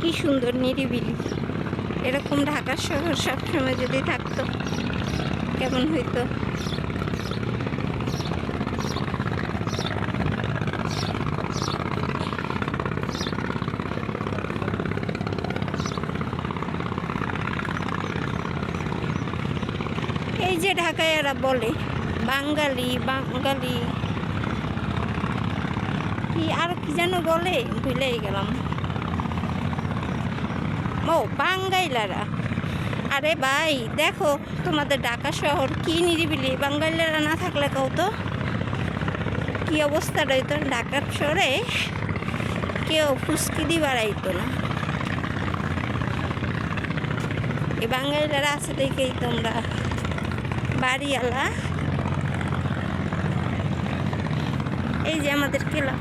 কি সুন্দর নিরিবিলি। এরকম ঢাকা শহর সবসময় যদি থাকতো কেমন হইতো। এই যে ঢাকায় এরা বলে বাঙালি বাঙালি, কি আর কি যেন বলে, ভুলেই গেলাম। ও বাঙাইলারা। আরে ভাই দেখো তোমাদের ঢাকা শহর কি নিরিবিলি, বাঙাইলারা না থাকলে কও তো কি অবস্থা রইতো। ঢাকার শহরে কেউ ফুসকি দিয়ে বাড়াইতো না। এই বাঙাইলারা আছে দেখেই তোমরা বাড়িওয়ালা। এই যে আমাদের ক্লাব।